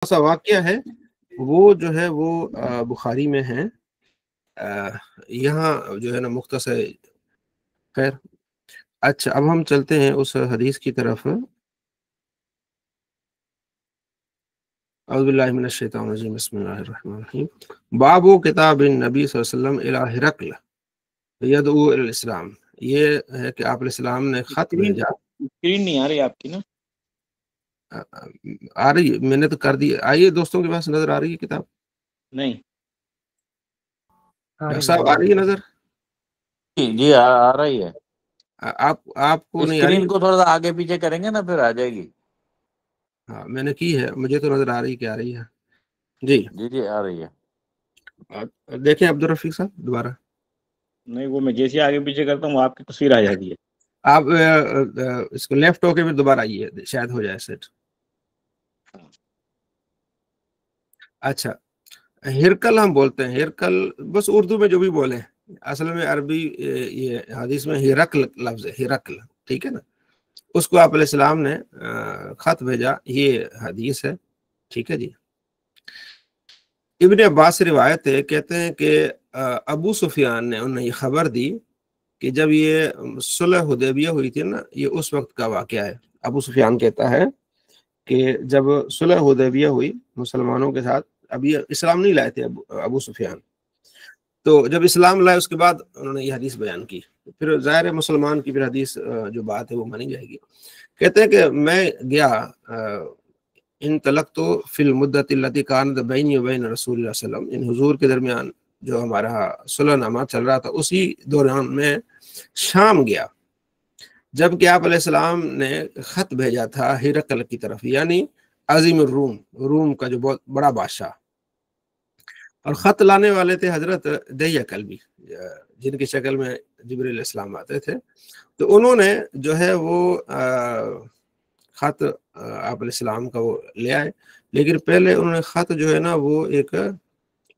سا واقعہ ہے وہ جو ہے وہ بخاری میں ہے. یہاں جو ہے نا مختصر. خیر اچھا اب ہم چلتے ہیں اس حدیث کی طرف. اعوذ باللہ من الشیطان الرجیم بسم اللہ الرحمن الرحیم. باب کتاب النبی صلی اللہ علیہ وسلم الی ہرقل یدعو الی الاسلام. یہ ہے کہ آپ علیہ السلام نے خط بھیجا. اسکرین نہیں آ رہی آپ کی نا؟ آ رہی ہے, میں نے تو کر دی. آئیے دوستوں کے پاس نظر آ رہی ہے کتاب؟ نہیں ڈاکٹر صاحب آ رہی ہے نظر؟ جی آ رہی ہے. آپ کو نہیں آ رہی؟ اسکرین کو تھوڑا سا آگے پیچھے کریں گے نا پھر آ جائے گی. ہاں میں نے کی ہے, مجھے تو نظر آ رہی کہ آ رہی ہے. جی جی آ رہی ہے. دیکھیں عبدالرفیق صاحب دوبارہ. نہیں وہ میں جیسے آگے پیچھے کرتا ہوں آپ کی تصویر آ جاتی ہے. آپ اس کو لیفٹ ہو کے بھی دوبارہ آئیے, شاید ہو جائے سیٹ. اچھا ہرکل ہم بولتے ہیں, ہرکل بس اردو میں جو بھی بولیں, اصل میں عربی یہ حدیث میں ہرقل لفظ ہے, ہرقل, ٹھیک ہے نا. اس کو آپ علیہ السلام نے خط بھیجا, یہ حدیث ہے, ٹھیک ہے جی. ابن عباس سے روایت ہے, کہتے ہیں کہ ابو سفیان نے انہیں یہ خبر دی کہ جب یہ صلح حدیبیہ ہوئی تھی نا, یہ اس وقت کا واقعہ ہے. ابو سفیان کہتا ہے کہ جب صلح حدیبیہ ہوئی مسلمانوں کے ساتھ, ابھی اسلام نہیں لائے تھے ابو سفیان, تو جب اسلام لائے اس کے بعد انہوں نے یہ حدیث بیان کی. پھر ظاہر مسلمان کی پھر حدیث جو بات ہے وہ مانی جائے گی. کہتے ہیں کہ میں گیا انطلقت فی المدت التی کانت بینی و بین رسول اللہ صلی اللہ علیہ وسلم, ان حضور کے درمیان جو ہمارا صلح نامہ چل رہا تھا, اسی دوران میں شام گیا, جبکہ آپ علیہ السلام نے خط بھیجا تھا ہرقل کی طرف, یعنی عظیم الروم, روم کا جو بہت بڑا بادشاہ. اور خط لانے والے تھے حضرت دہیہ کلبی, جن کی شکل میں جبریل علیہ السلام آتے تھے. تو انہوں نے جو ہے وہ خط آپ علیہ السلام کا وہ لے آئے, لیکن پہلے انہوں نے خط جو ہے نا وہ ایک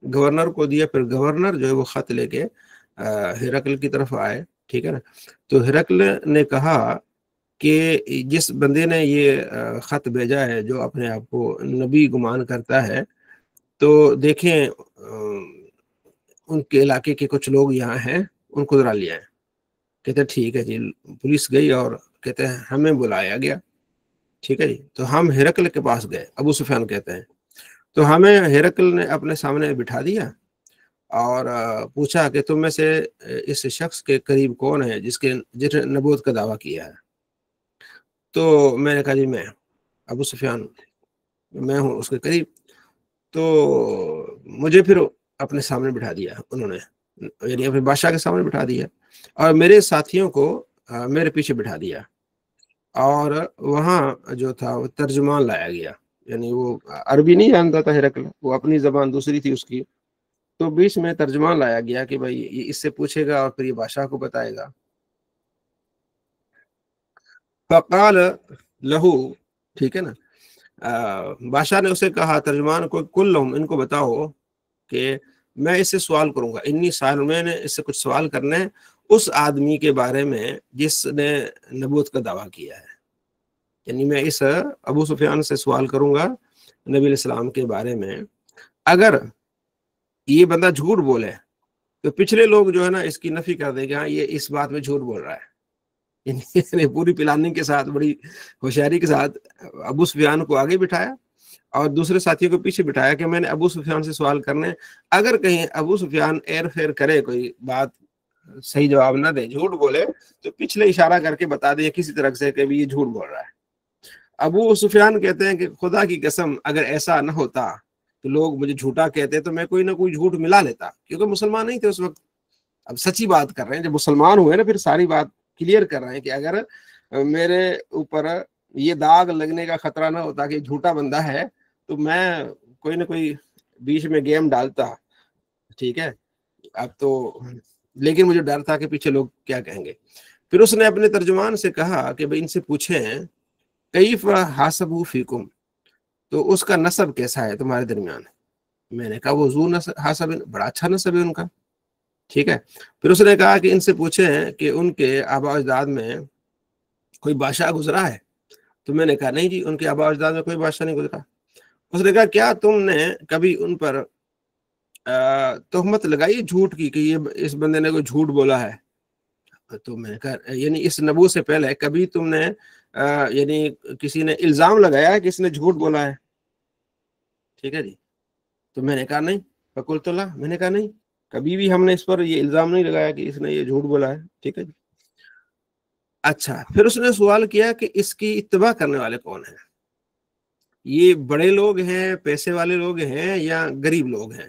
گورنر کو دیا, پھر گورنر جو ہے وہ خط لے کے ہرقل کی طرف آئے, ٹھیک ہے نا. تو ہرقل نے کہا کہ جس بندے نے یہ خط بھیجا ہے, جو اپنے آپ کو نبی گمان کرتا ہے, تو دیکھیں ان کے علاقے کے کچھ لوگ یہاں ہیں, ان کو ذرا لے آئیں. کہتے ٹھیک ہے جی. پولیس گئی اور کہتے ہیں ہمیں بلایا گیا, ٹھیک ہے جی. تو ہم ہرقل کے پاس گئے, ابو سفیان کہتے ہیں. تو ہمیں ہرقل نے اپنے سامنے بٹھا دیا اور پوچھا کہ تم میں سے اس شخص کے قریب کون ہے جس نے نبوت کا دعویٰ کیا ہے. تو میں نے کہا جی میں ابو سفیان, میں ہوں اس کے قریب. تو مجھے پھر اپنے سامنے بٹھا دیا انہوں نے, یعنی اپنے بادشاہ کے سامنے بٹھا دیا, اور میرے ساتھیوں کو میرے پیچھے بٹھا دیا. اور وہاں جو تھا وہ ترجمان لایا گیا, یعنی وہ عربی نہیں جانتا تھا ہرقل, وہ اپنی زبان دوسری تھی اس کی. تو بیچ میں ترجمان لایا گیا کہ بھائی یہ اس سے پوچھے گا اور پھر یہ بادشاہ کو بتائے گا. فقال لہو, ٹھیک ہے نا, بادشاہ نے اسے کہا ترجمان کو, کل لہم, ان کو بتاؤ کہ میں اس سے سوال کروں گا, انی سائل, میں نے اس سے کچھ سوال کرنے ہیں اس آدمی کے بارے میں جس نے نبوت کا دعویٰ کیا ہے. یعنی میں اس ابو سفیان سے سوال کروں گا نبی علیہ السلام کے بارے میں. اگر یہ بندہ جھوٹ بولے تو پچھلے لوگ جو ہے نا اس کی نفی کر دیں کہ ہاں یہ اس بات میں جھوٹ بول رہا ہے. یعنی پوری پلاننگ کے ساتھ, بڑی ہوشیاری کے ساتھ ابو سفیان کو آگے بٹھایا اور دوسرے ساتھیوں کو پیچھے بٹھایا کہ میں نے ابو سفیان سے سوال کرنے, اگر کہیں ابو سفیان ایر فیر کرے, کوئی بات صحیح جواب نہ دے, جھوٹ بولے, تو پچھلے اشارہ کر کے بتا دے کسی طرح سے کہ یہ جھوٹ بول رہا ہے. ابو سفیان کہتے ہیں کہ خدا کی قسم اگر ایسا نہ ہوتا تو لوگ مجھے جھوٹا کہتے تو میں کوئی نہ کوئی جھوٹ ملا لیتا, کیونکہ مسلمان نہیں تھے اس وقت. اب سچی بات کر رہے ہیں, جب مسلمان ہوئے نا پھر ساری بات کلیئر کر رہے ہیں کہ اگر میرے اوپر یہ داغ لگنے کا خطرہ نہ ہوتا کہ جھوٹا بندہ ہے تو میں کوئی نہ کوئی بیچ میں گیم ڈالتا, ٹھیک ہے. اب تو لیکن مجھے ڈر تھا کہ پیچھے لوگ کیا کہیں گے. پھر اس نے اپنے ترجمان سے کہا کہ بھائی ان سے پوچھیں کیف حاسبو فیکم, تو اس کا نسب کیسا ہے تمہارے درمیان. میں نے کہا وہ ذو حاسب, بڑا اچھا نسب ہے ان کا, ٹھیک ہے. پھر اس نے کہا کہ ان سے پوچھیں کہ ان کے آباء و اجداد میں کوئی بادشاہ گزرا ہے. تو میں نے کہا نہیں جی, ان کے آباء و اجداد میں کوئی بادشاہ نہیں گزرا. اس نے کہا کیا تم نے کبھی ان پر تہمت لگائی جھوٹ کی کہ یہ اس بندے نے کوئی جھوٹ بولا ہے؟ تو میں نے کہا یعنی اس نبوت سے پہلے کبھی تم نے یعنی کسی نے الزام لگایا ہے کہ اس نے جھوٹ بولا ہے؟ ٹھیک ہے جی. تو میں نے کہا نہیں. فقلت اللہ، میں نے کہا نہیں، کبھی بھی ہم نے اس پر یہ الزام نہیں لگایا کہ اس نے یہ جھوٹ بولا ہے. ٹھیک ہے جی. اچھا، پھر اس نے سوال کیا کہ اس کی اتباع کرنے والے کون ہیں؟ یہ بڑے لوگ ہیں، پیسے والے لوگ ہیں، یا غریب لوگ ہیں؟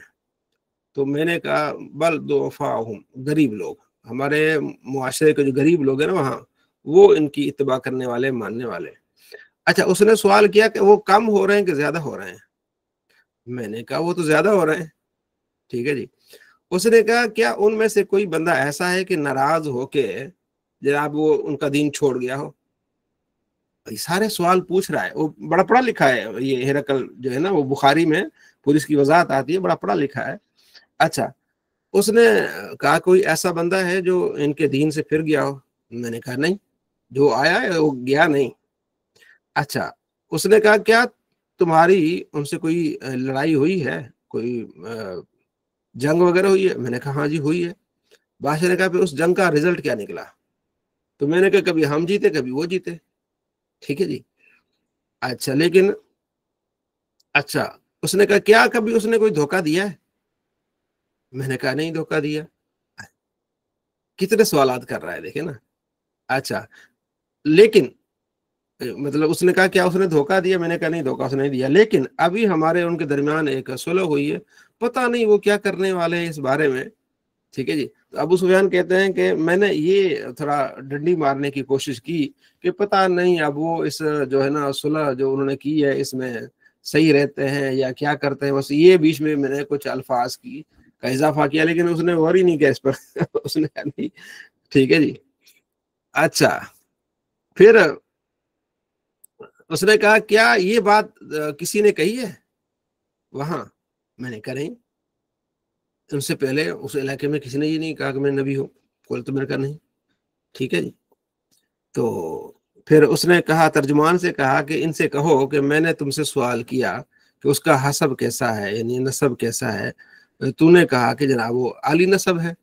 تو میں نے کہا بل ضعفاءہم، غریب لوگ، ہمارے معاشرے کے جو غریب لوگ ہیں نا وہاں، وہ ان کی اتباع کرنے والے، ماننے والے. اچھا، اس نے سوال کیا کہ وہ کم ہو رہے ہیں کہ زیادہ ہو رہے ہیں؟ میں نے کہا وہ تو زیادہ ہو رہے ہیں. ٹھیک ہے جی. اس نے کہا کیا ان میں سے کوئی بندہ ایسا ہے کہ ناراض ہو کے جناب وہ ان کا دین چھوڑ گیا ہو؟ سارے سوال پوچھ رہا ہے، وہ بڑا پڑھا لکھا ہے. یہ ہرقل جو ہے نا، وہ بخاری میں پوری اس کی وضاحت آتی ہے، بڑا پڑھا لکھا ہے. اچھا، اس نے کہا کوئی ایسا بندہ ہے جو ان کے دین سے پھر گیا ہو؟ میں نے کہا نہیں، جو آیا ہے وہ گیا نہیں. اچھا، اس نے کہا کیا تمہاری ان سے کوئی لڑائی ہوئی ہے، کوئی جنگ وغیرہ ہوئی ہے؟ میں نے کہا ہاں جی ہوئی ہے. بادشاہ نے کہا پھر اس جنگ کا رزلٹ کیا نکلا؟ تو میں نے کہا کبھی ہم جیتے کبھی وہ جیتے. ٹھیک ہے جی. اچھا لیکن اچھا، اس نے کہا کیا کبھی اس نے کوئی دھوکہ دیا ہے؟ میں نے کہا نہیں دھوکہ دیا. کتنے سوالات کر رہا ہے دیکھیں نا. اچھا لیکن مطلب اس نے کہا کیا اس نے دھوکہ دیا؟ میں نے کہا نہیں دھوکہ اس نے دیا، لیکن ابھی ہمارے ان کے درمیان ایک صلح ہوئی ہے، پتہ نہیں وہ کیا کرنے والے ہیں اس بارے میں. ٹھیک ہے جی. تو ابو سفیان کہتے ہیں کہ میں نے یہ تھوڑا ڈنڈی مارنے کی کوشش کی کہ پتہ نہیں اب وہ اس جو ہے نا صلح جو انہوں نے کی ہے اس میں صحیح رہتے ہیں یا کیا کرتے ہیں. بس یہ بیچ میں نے کچھ الفاظ کا اضافہ کیا، لیکن اس نے غور ہی نہیں کیا اس پر. اس نے کہا نہیں. ٹھیک ہے جی. اچھا، پھر اس نے کہا کیا یہ بات کسی نے کہی ہے وہاں؟ میں نے کہا نہیں، ان سے پہلے اس علاقے میں کسی نے یہ نہیں کہا کہ میں نبی ہوں. تو میں نے کہا نہیں. ٹھیک ہے جی. تو پھر اس نے کہا، ترجمان سے کہا کہ ان سے کہو کہ میں نے تم سے سوال کیا کہ اس کا حسب کیسا ہے، یعنی نسب کیسا ہے. تو نے کہا کہ جناب وہ عالی نسب ہے.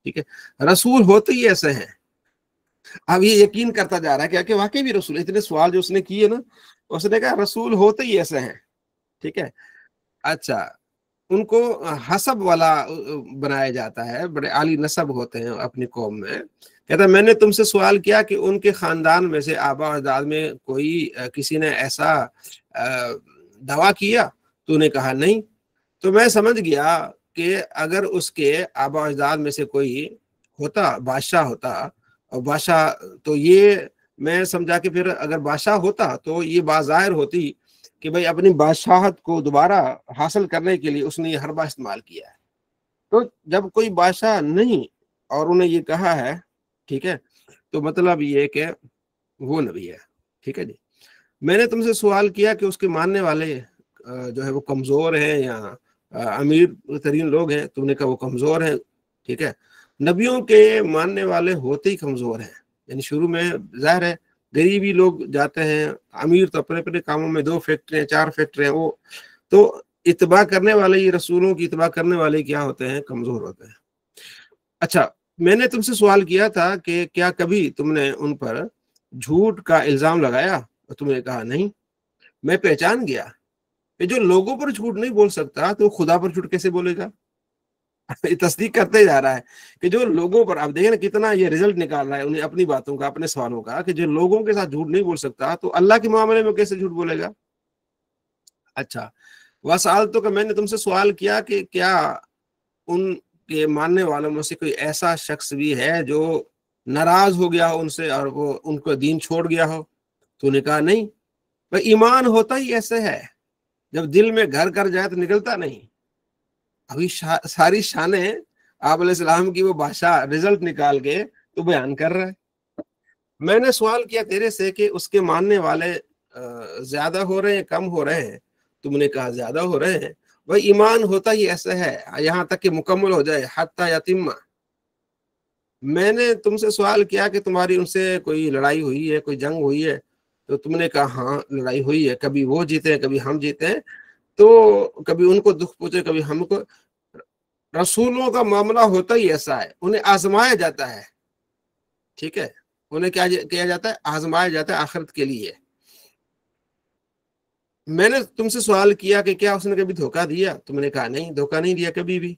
ٹھیک ہے. رسول ہوتے ہی ایسے ہیں. اب یہ یقین کرتا جا رہا ہے کہ واقعی بھی رسول، اتنے سوال جو اس نے کیے نا، اس نے کہا رسول ہوتے ہی ایسے ہیں. ٹھیک ہے. اچھا، ان کو حسب والا بنایا جاتا ہے، بڑے عالی نسب ہوتے ہیں اپنی قوم میں. کہتا میں نے تم سے سوال کیا کہ ان کے خاندان میں سے آبا اجداد میں کوئی کسی نے ایسا دعویٰ کیا؟ تو نے کہا نہیں. تو میں سمجھ گیا کہ اگر اس کے آبا اجداد میں سے کوئی ہوتا، بادشاہ ہوتا، اور بادشاہ تو یہ میں سمجھا کہ پھر اگر بادشاہ ہوتا تو یہ بظاہر ہوتی کہ بھئی اپنی بادشاہت کو دوبارہ حاصل کرنے کے لیے اس نے یہ حربہ استعمال کیا ہے. تو جب کوئی بادشاہ نہیں اور انہیں یہ کہا ہے، ٹھیک ہے، تو مطلب یہ کہ وہ نبی ہے. ٹھیک ہے جی. میں نے تم سے سوال کیا کہ اس کے ماننے والے جو ہے وہ کمزور ہیں یا امیر ترین لوگ ہیں؟ تم نے کہا وہ کمزور ہیں. ٹھیک ہے. نبیوں کے ماننے والے ہوتے ہی کمزور ہیں. یعنی شروع میں ظاہر ہے غریبی لوگ جاتے ہیں، امیر تو اپنے اپنے کاموں میں 2 فیکٹریاں 4 فیکٹریاں، وہ تو اتباع کرنے والے، یہ رسولوں کی اتباع کرنے والے کیا ہوتے ہیں؟ کمزور ہوتے ہیں. اچھا، میں نے تم سے سوال کیا تھا کہ کیا کبھی تم نے ان پر جھوٹ کا الزام لگایا؟ تم نے کہا نہیں. میں پہچان گیا کہ جو لوگوں پر جھوٹ نہیں بول سکتا تو خدا پر جھوٹ کیسے بولے گا. تصدیق کرتے جا رہا ہے کہ جو لوگوں پر، آپ دیکھیں نا کتنا یہ رزلٹ نکال رہا ہے انہیں اپنی باتوں کا، اپنے سوالوں کا، کہ جو لوگوں کے ساتھ جھوٹ نہیں بول سکتا تو اللہ کے معاملے میں کیسے جھوٹ بولے گا. اچھا، وسال تو کہ میں نے تم سے سوال کیا کہ کیا ان کے ماننے والوں میں سے کوئی ایسا شخص بھی ہے جو ناراض ہو گیا ہو ان سے اور وہ ان کو دین چھوڑ گیا ہو؟ تو نے کہا نہیں. بھائی ایمان ہوتا ہی ایسے ہے، جب دل میں گھر کر جائے تو نکلتا نہیں. ابھی ساری شانیں آپ علیہ السلام کی وہ بادشاہ رزلٹ نکال کے تو بیان کر رہا ہے. میں نے سوال کیا تیرے سے کہ اس کے ماننے والے زیادہ ہو رہے ہیں کم ہو رہے ہیں؟ تم نے کہا زیادہ ہو رہے ہیں. بھائی ایمان ہوتا ہی ایسا ہے یہاں تک کہ مکمل ہو جائے، حتی یتم. میں نے تم سے سوال کیا کہ تمہاری ان سے کوئی لڑائی ہوئی ہے، کوئی جنگ ہوئی ہے؟ تو تم نے کہا ہاں لڑائی ہوئی ہے، کبھی وہ جیتے ہیں کبھی ہم جیتے ہیں. تو کبھی ان کو دکھ پہنچے کبھی ہم کو. رسولوں کا معاملہ ہوتا ہی ایسا ہے, انہیں آزمایا جاتا ہے, ٹھیک ہے, انہیں کیا کیا جاتا ہے, آزمایا جاتا ہے آخرت کے لیے. میں نے تم سے سوال کیا کہ کیا اس نے کبھی دھوکہ دیا؟ تم نے کہا نہیں, دھوکہ نہیں دیا کبھی بھی.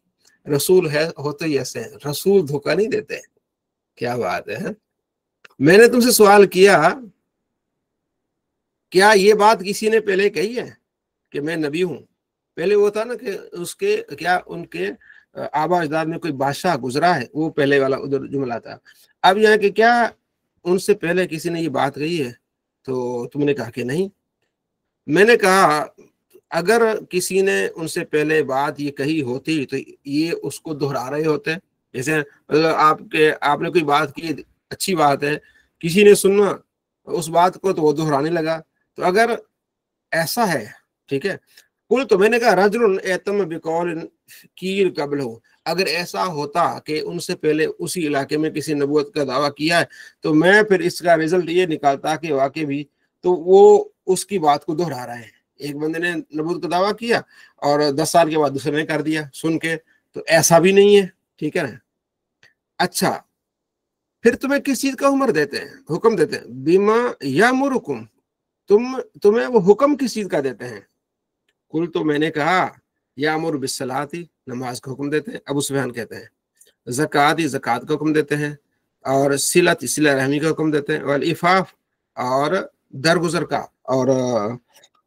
رسول ہے ہوتے ہی ایسے ہیں, رسول دھوکہ نہیں دیتے. کیا بات ہے. میں نے تم سے سوال کیا کیا یہ بات کسی نے پہلے کہی ہے کہ میں نبی ہوں؟ پہلے وہ تھا نا کہ اس کے کیا ان کے آبا اجداد میں کوئی بادشاہ گزرا ہے, وہ پہلے والا ادھر جملہ تھا. اب یہاں کہ کیا ان سے پہلے کسی نے یہ بات کہی ہے؟ تو تم نے کہا کہ نہیں. میں نے کہا اگر کسی نے ان سے پہلے بات یہ کہی ہوتی تو یہ اس کو دہرا رہے ہوتے. جیسے آپ نے کوئی بات کی, اچھی بات ہے, کسی نے سننا اس بات کو تو وہ دہرانے لگا. تو اگر ایسا ہے, ٹھیک ہے, کل تو میں نے کہا رجل ایتم بقول کیر قبل ہو, اگر ایسا ہوتا کہ ان سے پہلے اسی علاقے میں کسی نبوت کا دعویٰ کیا ہے تو میں پھر اس کا رزلٹ یہ نکالتا کہ واقعی بھی تو وہ اس کی بات کو دہرا رہے ہیں. ایک بندے نے نبوت کا دعویٰ کیا اور 10 سال کے بعد دوسرے نے کر دیا سن کے, تو ایسا بھی نہیں ہے, ٹھیک ہے نا. اچھا, پھر تمہیں کس چیز کا عمر دیتے ہیں, حکم دیتے ہیں؟ بیما یامرکم, تمہیں وہ حکم کس چیز کا دیتے ہیں؟ کل تو میں نے کہا یامر بالصلاۃ, نماز کا حکم دیتے ہیں. ابو سفیان کہتے ہیں زکوٰۃ, زکوٰۃ کا حکم دیتے ہیں. اور صلۃ, صلہ رحمی کا حکم دیتے ہیں. والعفاف, اور درگزر کا اور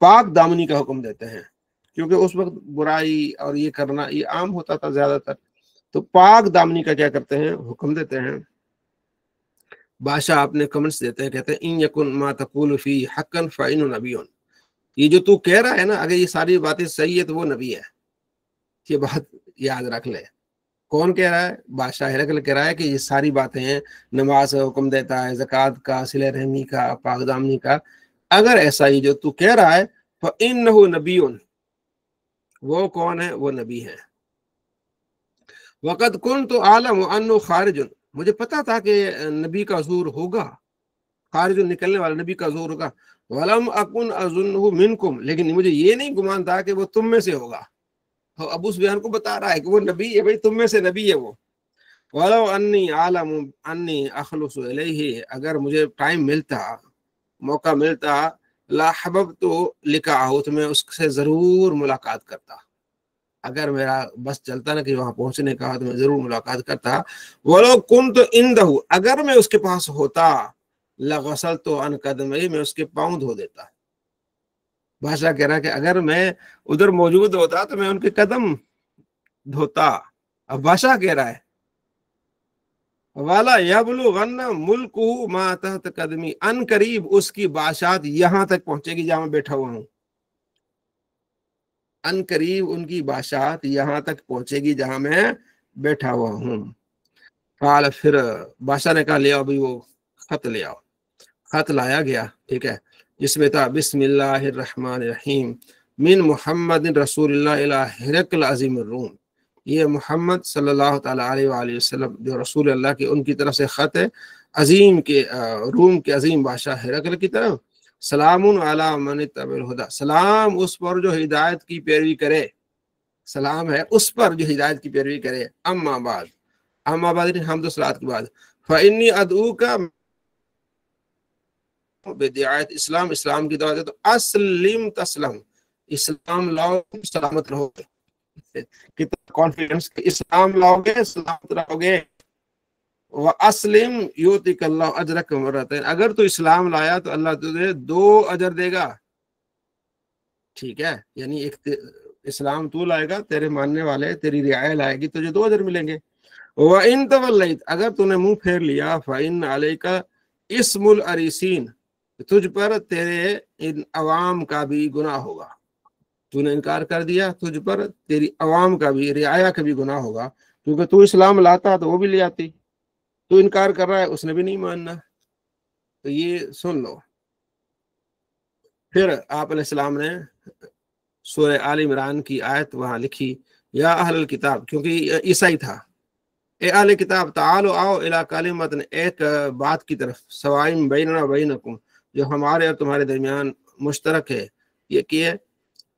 پاک دامنی کا حکم دیتے ہیں, کیونکہ اس وقت برائی اور یہ کرنا یہ عام ہوتا تھا زیادہ تر. تو پاک دامنی کا کیا کرتے ہیں, حکم دیتے ہیں. بادشاہ اپنے کمنٹس دیتے ہیں, کہتے ہیں ان یکن ما تقول فی حقا فإنہ نبی, یہ جو تو کہہ رہا ہے نا, اگر یہ ساری باتیں صحیح ہے تو وہ نبی ہے. یہ بات یاد رکھ لے. کون کہہ رہا ہے؟ بادشاہ ہرقل کہہ رہا ہے کہ یہ ساری باتیں ہیں, نماز کا حکم دیتا ہے, زکوٰۃ کا, صلہ رحمی کا, پاک دامنی کا. اگر ایسا ہی جو تو کہہ رہا ہے فإنہ نبی, وہ کون ہے؟ وہ نبی ہے. وقد کنت اعلم انہ خارج, مجھے پتا تھا کہ نبی کا ظہور ہوگا, خارج نکلنے والا نبی کا ظہور ہوگا. ولم اکن اظنہ منکم, لیکن مجھے یہ نہیں گمان تھا کہ وہ تم میں سے ہوگا. ابو سفیان کو بتا رہا ہے کہ وہ نبی ہے, بھائی تم میں سے نبی ہے وہ. ولو انی اعلم انی اخلص الیہ, اگر مجھے ٹائم ملتا, موقع ملتا, لا حببت لقاءہ, تو میں اس سے ضرور ملاقات کرتا. اگر میرا بس چلتا نا کہ وہاں پہنچنے کا تو میں ضرور ملاقات کرتا. ولو کنت عنده, اگر میں اس کے پاس ہوتا, لغسلت عن قدمیہ, میں اس کے پاؤں دھو دیتا. بادشاہ کہہ رہا ہے کہ اگر میں ادھر موجود ہوتا تو میں ان کے قدم دھوتا. اب بادشاہ کہہ رہا ہے والا یبلغن ملکہ ما تحت قدمی, ان قریب اس کی بادشاہت یہاں تک پہنچے گی جہاں میں بیٹھا ہوا ہوں. ان قریب ان کی بادشاہت یہاں تک پہنچے گی جہاں میں بیٹھا ہوا ہوں. قال, پھر بادشاہ نے کہا لے آؤ بھی وہ خط لے آؤ. خط لایا گیا, ٹھیک ہے, جس میں تھا بسم اللہ الرحمن الرحیم من محمد رسول اللہ الی ہرقل عظیم الروم. یہ محمد صلی اللہ تعالیٰ علیہ وآلہ وسلم جو رسول اللہ کے ان کی طرف سے خط ہے, عظیم کے روم کے عظیم بادشاہ ہرقل کی طرف. سلام علی من اتبع الہدی, سلام اس پر جو ہدایت کی پیروی کرے, سلام ہے اس پر جو ہدایت کی پیروی کرے. اما بعد, اما بعد حمد و صلوات کے بعد, فانی ادعوک بدعایت اسلام, اسلام کی دعوت ہے تو اسلم تسلم, اسلام لاؤ سلامت رہو گے. کتنا کانفیڈنس, اسلام لاؤ گے سلامت رہو گے. وَأَسْلِمْ يُؤْتِكَ اللَّهُ أَجْرَكَ مَرَّتَيْنِ, اگر تو اسلام لایا تو اللہ تجھے 2 اجر دے گا. ٹھیک ہے, یعنی ایک اسلام تو لائے گا, تیرے ماننے والے تیری رعایت لائے گی, تجھے 2 اجر ملیں گے. وَإِن تَوَلَّيْتَ, اگر تو نے منہ پھیر لیا, فَإِنَّ عَلَيْكَ اسْمُ الْأَرِيسِينَ, تجھ پر تیرے ان عوام کا بھی گناہ ہوگا. تو نے انکار کر دیا, تجھ پر تیری عوام کا بھی, رعایا کا بھی گناہ ہوگا, کیونکہ تو اسلام لاتا تو وہ بھی لے آتی. تو انکار کر رہا ہے, اس نے بھی نہیں ماننا. تو یہ سن لو. پھر آپ علیہ السلام نے سورہ آل عمران کی آیت وہاں لکھی, یا اہل الکتاب, کیونکہ عیسائی تھا, اے اہل کتاب تعالوا آؤ الی کلمۃ, ایک بات کی طرف, سوائم بیننا بینکم, جو ہمارے اور تمہارے درمیان مشترک ہے. یہ کہ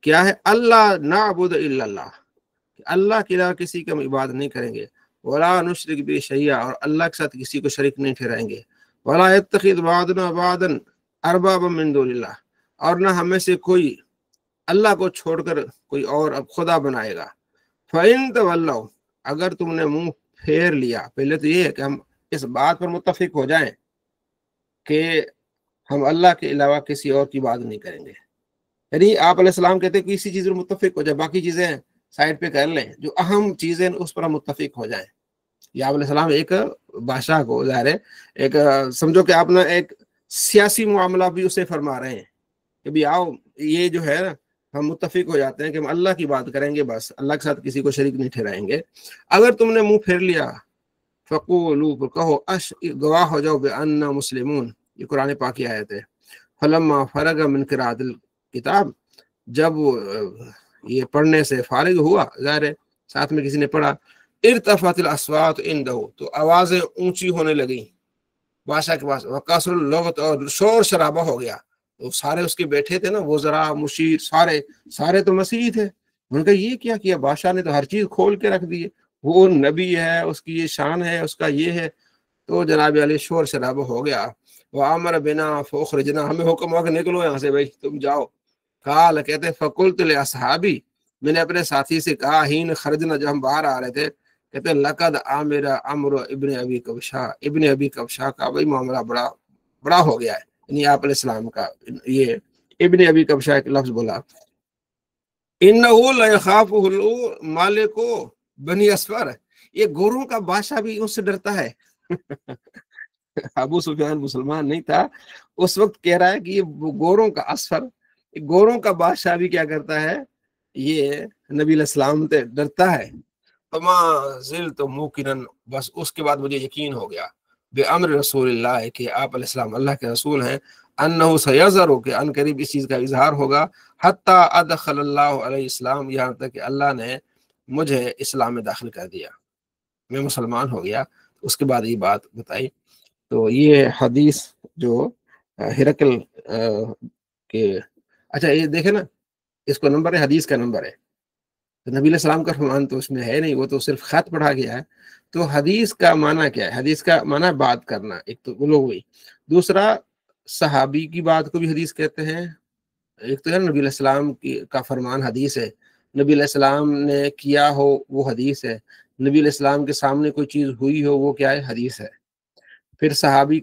کیا ہے؟ اللہ نعبد الا اللہ، اللہ کے علاوہ کسی کا ہم عبادت نہیں کریں گے، ولا نشرک بہ شیئا، اور اللہ کے ساتھ کسی کو شریک نہیں ٹھہرائیں گے، ولا یتخذ بعضنا بعضا اربابا من دون اللہ، اور نہ ہمیں سے کوئی اللہ کو چھوڑ کر کوئی اور اب خدا بنائے گا۔ فَإِن تَوَلَّوْا، اگر تم نے منہ پھیر لیا، پہلے تو یہ ہے کہ ہم اس بات پر متفق ہو جائیں کہ ہم اللہ کے علاوہ کسی اور کی بات نہیں کریں گے، یعنی آپ علیہ السلام کہتے ہیں کہ اسی چیز پر متفق ہو جائے، باقی چیزیں سائڈ پہ کر لیں، جو اہم چیزیں اس پر ہم متفق ہو جائیں۔ یا علیہ السلام ایک بادشاہ کو ظاہر ہے ایک سمجھو کہ آپ نے ایک سیاسی معاملہ بھی اسے فرما رہے ہیں کہ بھی آؤ یہ جو ہے نا ہم متفق ہو جاتے ہیں کہ ہم اللہ کی بات کریں گے، بس اللہ کے ساتھ کسی کو شریک نہیں ٹھہرائیں گے۔ اگر تم نے منہ پھیر لیا فقولوا، کہو گواہ ہو جاؤ بأننا مسلمون، یہ قرآن پاک کی آیت ہے۔ فلما فرغ من قراءۃ الکتاب، جب یہ پڑھنے سے فارغ ہوا، ظاہر ہے ساتھ میں کسی نے پڑھا، ارتفعت الاصوات عنده، تو آوازیں اونچی ہونے لگیں بادشاہ کے پاس، وکثر اللغط، اور شور شرابہ ہو گیا، تو سارے اس کے بیٹھے تھے نا وزراء مشیر سارے تو مسیحی تھے، ان کا یہ کیا بادشاہ نے تو ہر چیز کھول کے رکھ دی ہے، وہ نبی ہے، اس کی یہ شان ہے، اس کا یہ ہے، تو جناب علی شور شرابہ ہو گیا۔ وَأَمَرَ بِنَا فَأُخْرِجْنَا، ہمیں حکم ہوا کہ نکلو یہاں سے بھائی تم جاؤ۔ قال، کہتے فَقُلْتُ لِأَصْحَابِي، میں نے اپنے ساتھی سے کہا، ہین خرجنا، جب ہم باہر آ رہے تھے، کہتے لقد عامر عمرو ابن ابی کبشا کا بھائی معاملہ بڑا ہو گیا ہے، یعنی آپ علیہ السلام کا یہ ابن ابی کبشا ایک لفظ بولا، انہو لیخافہ مالک بنی اسفر، یہ گوروں کا بادشاہ بھی اس سے ڈرتا ہے۔ ابو سفیان مسلمان نہیں تھا اس وقت، کہہ رہا ہے کہ یہ گوروں کا اسفر، گوروں کا بادشاہ بھی کیا کرتا ہے، یہ نبی علیہ السلام سے ڈرتا ہے۔ فما زلت موقنا، بس اس کے بعد مجھے یقین ہو گیا، بامر رسول اللہ، کہ آپ علیہ السلام اللہ کے رسول ہیں، انہ سیظہر، کہ ان قریب اس چیز کا اظہار ہوگا، حتی ادخل اللہ علیہ السلام، یہاں تک کہ اللہ نے مجھے اسلام میں داخل کر دیا، میں مسلمان ہو گیا۔ اس کے بعد یہ بات بتائی۔ تو یہ حدیث جو ہرقل کے، اچھا یہ دیکھیں نا، اس کو نمبر ہے، حدیث کا نمبر ہے، تو نبی علیہ السلام کا فرمان تو اس میں ہے نہیں، وہ تو صرف خط پڑھا گیا ہے۔ تو حدیث کا معنی کیا ہے؟ حدیث کا معنی بات کرنا، ایک تو وہ لوگ ہوئی، دوسرا صحابی کی بات کو بھی حدیث کہتے ہیں، ایک تو ہے نبی علیہ السلام کا فرمان حدیث ہے، نبی علیہ السلام نے کیا ہو وہ حدیث ہے، نبی علیہ السلام کے سامنے کوئی چیز ہوئی ہو وہ کیا ہے؟ حدیث ہے۔ پھر صحابی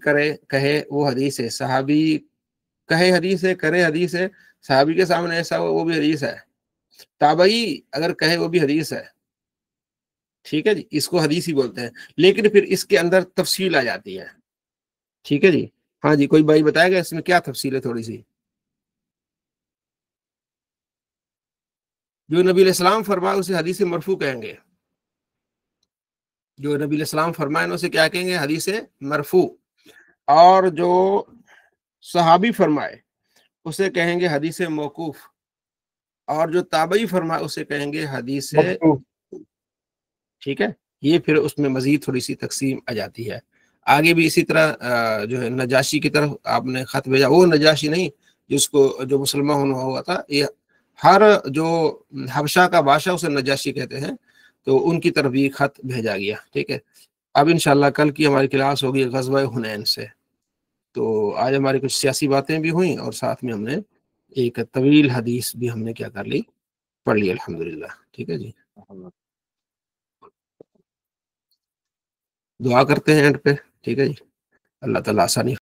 کہے وہ حدیث ہے، صحابی کہے حدیث ہے، کرے حدیث ہے، صحابی کے سامنے ایسا ہو وہ بھی حدیث ہے، تابعی اگر کہے وہ بھی حدیث ہے، ٹھیک ہے جی، اس کو حدیث ہی بولتے ہیں۔ لیکن پھر اس کے اندر تفصیل آ جاتی ہے، ٹھیک ہے جی۔ ہاں جی، کوئی بھائی بتائے گا اس میں کیا تفصیل ہے؟ تھوڑی سی، جو نبی علیہ السلام فرمائے اسے حدیث مرفوع کہیں گے، جو نبی علیہ السلام فرمائے اسے کیا کہیں گے؟ حدیث مرفوع، اور جو صحابی فرمائے اسے کہیں گے حدیث موقوف، اور جو تابعی فرمائے اسے کہیں گے حدیث، ٹھیک ہے۔ یہ پھر اس میں مزید تھوڑی سی تقسیم آ جاتی ہے۔ آگے بھی اسی طرح جو ہے نجاشی کی طرف آپ نے خط بھیجا، وہ نجاشی نہیں جس کو جو مسلمان ہوا تھا، یہ ہر جو حبشہ کا بادشاہ اسے نجاشی کہتے ہیں، تو ان کی طرف یہ خط بھیجا گیا، ٹھیک ہے۔ اب انشاءاللہ کل کی ہماری کلاس ہوگی غزوہ حنین سے، تو آج ہماری کچھ سیاسی باتیں بھی ہوئیں، اور ساتھ میں ہم نے ایک طویل حدیث بھی ہم نے کیا کر لی، پڑھ لی الحمدللہ، ٹھیک ہے جی۔ دعا کرتے ہیں اینڈ پہ، ٹھیک ہے جی، اللہ تعالیٰ آسانی